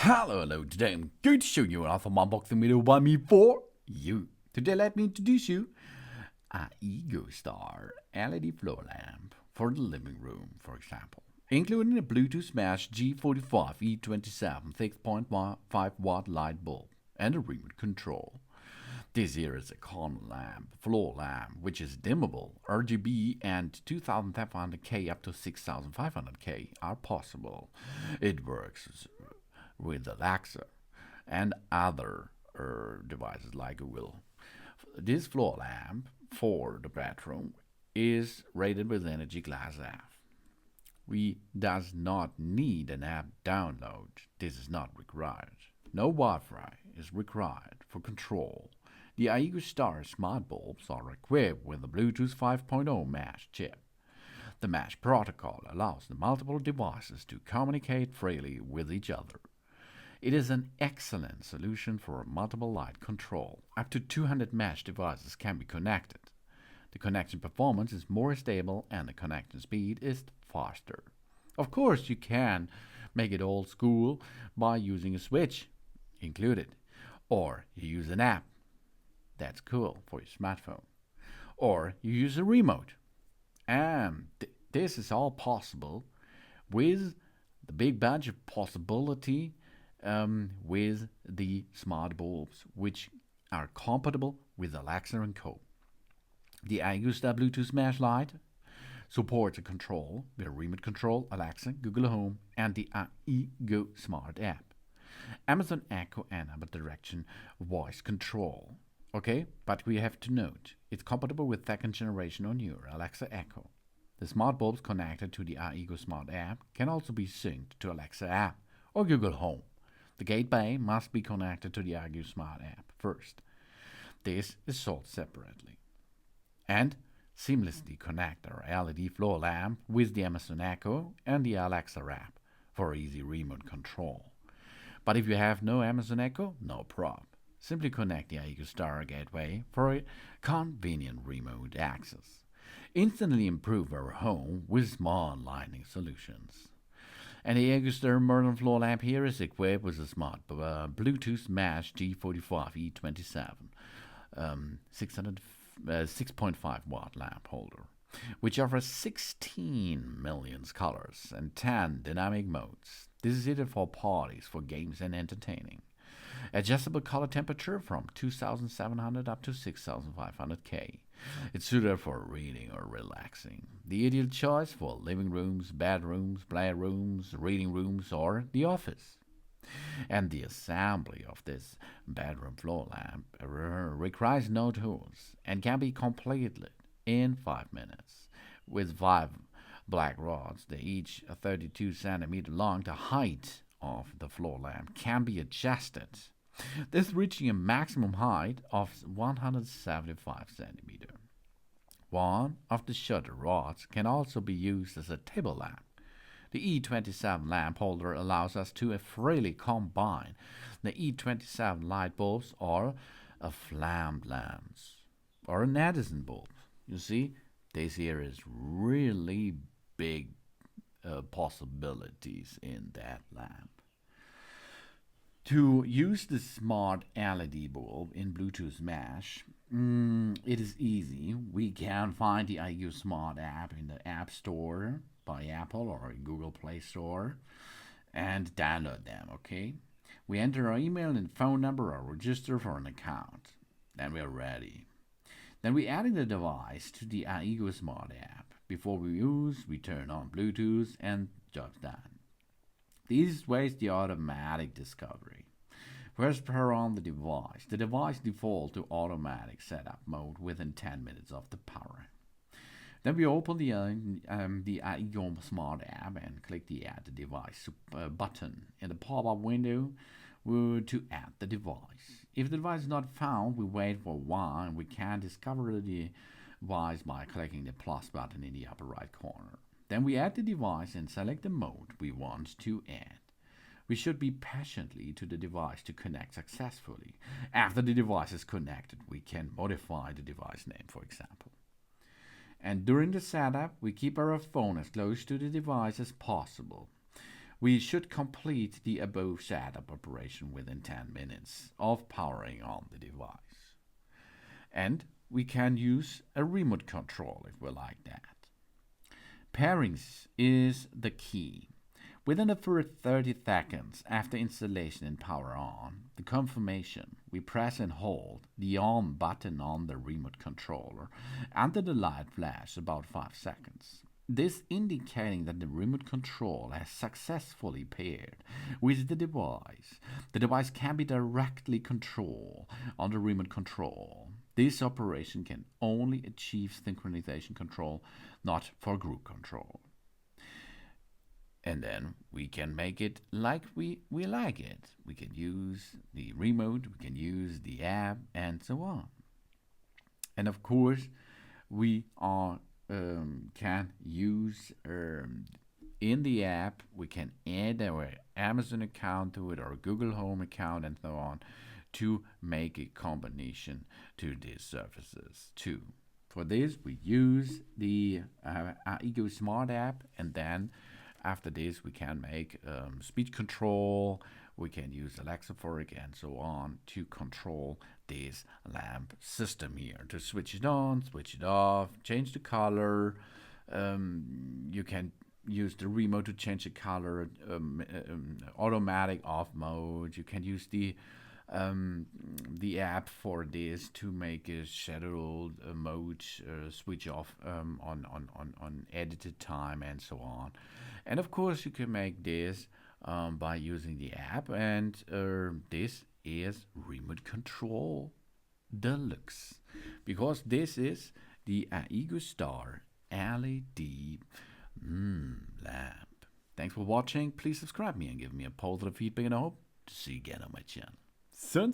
Hello, today I'm going to show you an awesome unboxing video by me for you. Today let me introduce you Aigostar LED floor lamp for the living room, for example. Including a Bluetooth Mesh G45 E27 6.5 watt light bulb and a remote control. This here is a common lamp, floor lamp, which is dimmable. RGB and 2500K up to 6500K are possible. It works with Alexa and other devices like Google. This floor lamp for the bedroom is rated with Energy Class F. We does not need an app download. This is not required. No Wi-Fi is required for control. The Aigostar smart bulbs are equipped with the Bluetooth 5.0 Mesh chip. The Mesh protocol allows the multiple devices to communicate freely with each other. It is an excellent solution for multiple light control. Up to 200 Mesh devices can be connected. The connection performance is more stable and the connection speed is faster. Of course, you can make it old school by using a switch included, or you use an app. That's cool for your smartphone. Or you use a remote. And this is all possible with the big bunch of possibility with the smart bulbs, which are compatible with Alexa and Co. The Aigostar Bluetooth Mesh Lite supports a control with remote control, Alexa, Google Home, and the Aigo Smart app. Amazon Echo and Direction voice control. Okay, but we have to note it's compatible with second generation or newer Alexa Echo. The smart bulbs connected to the Aigo Smart app can also be synced to Alexa app or Google Home. The gateway must be connected to the Aigo Smart app first. This is sold separately. And seamlessly connect our LED floor lamp with the Amazon Echo and the Alexa app for easy remote control. But if you have no Amazon Echo, no problem. Simply connect the Aigostar gateway for a convenient remote access. Instantly improve our home with smart lighting solutions. And the Aigostar modern floor lamp here is equipped with a smart Bluetooth Mesh G45 E27 6.5 watt lamp holder, which offers 16 million colors and 10 dynamic modes. This is suited for parties, for games and entertaining. Adjustable color temperature from 2700 up to 6500 K. It's suited for reading or relaxing. The ideal choice for living rooms, bedrooms, playrooms, reading rooms, or the office. And the assembly of this bedroom floor lamp requires no tools and can be completed in 5 minutes. With 5 black rods, they each 32 centimeters long, the height of the floor lamp can be adjusted, this reaching a maximum height of 175 centimeters. One of the shutter rods can also be used as a table lamp. The E27 lamp holder allows us to freely combine the E27 light bulbs or a flamed lamps or an Edison bulb. You see, this here is really big possibilities in that lamp. To use the smart LED bulb in Bluetooth Mesh, it is easy. We can find the Aigo Smart app in the App Store by Apple or Google Play Store and download them, okay? We enter our email and phone number or register for an account. Then we are ready. Then we add the device to the Aigo Smart app. Before we use, we turn on Bluetooth and job's done. The easiest way is the automatic discovery. First, power on the device. The device defaults to automatic setup mode within 10 minutes of the power. Then we open the Aigo Smart app and click the Add the Device button in the pop-up window to add the device. If the device is not found, we wait for a while and we can discover the device by clicking the plus button in the upper right corner. Then we add the device and select the mode we want to add. We should be patiently to the device to connect successfully. After the device is connected, we can modify the device name, for example. And during the setup, we keep our phone as close to the device as possible. We should complete the above setup operation within 10 minutes of powering on the device. And we can use a remote control if we like that. Pairings is the key. Within the first 30 seconds after installation and power on, the confirmation, we press and hold the on button on the remote controller until the light flashes about 5 seconds. This indicating that the remote control has successfully paired with the device. The device can be directly controlled on the remote control. This operation can only achieve synchronization control, not for group control. And then we can make it like we like it. We can use the remote, we can use the app, and so on. And of course, we can use in the app, we can add our Amazon account to it or Google Home account and so on to make a combination to these services too. For this, we use the Aigostar Smart app, and then after this, we can make speech control. We can use Alexa for it and so on to control this lamp system here. To switch it on, switch it off, change the color. You can use the remote to change the color, automatic off mode. You can use the app for this to make a scheduled mode switch off on edited time and so on. And of course, you can make this by using the app, and this is remote control deluxe, because this is the Aigostar LED lamp. Thanks for watching. Please subscribe me and give me a positive feedback, and I hope to see you again on my channel. Sun.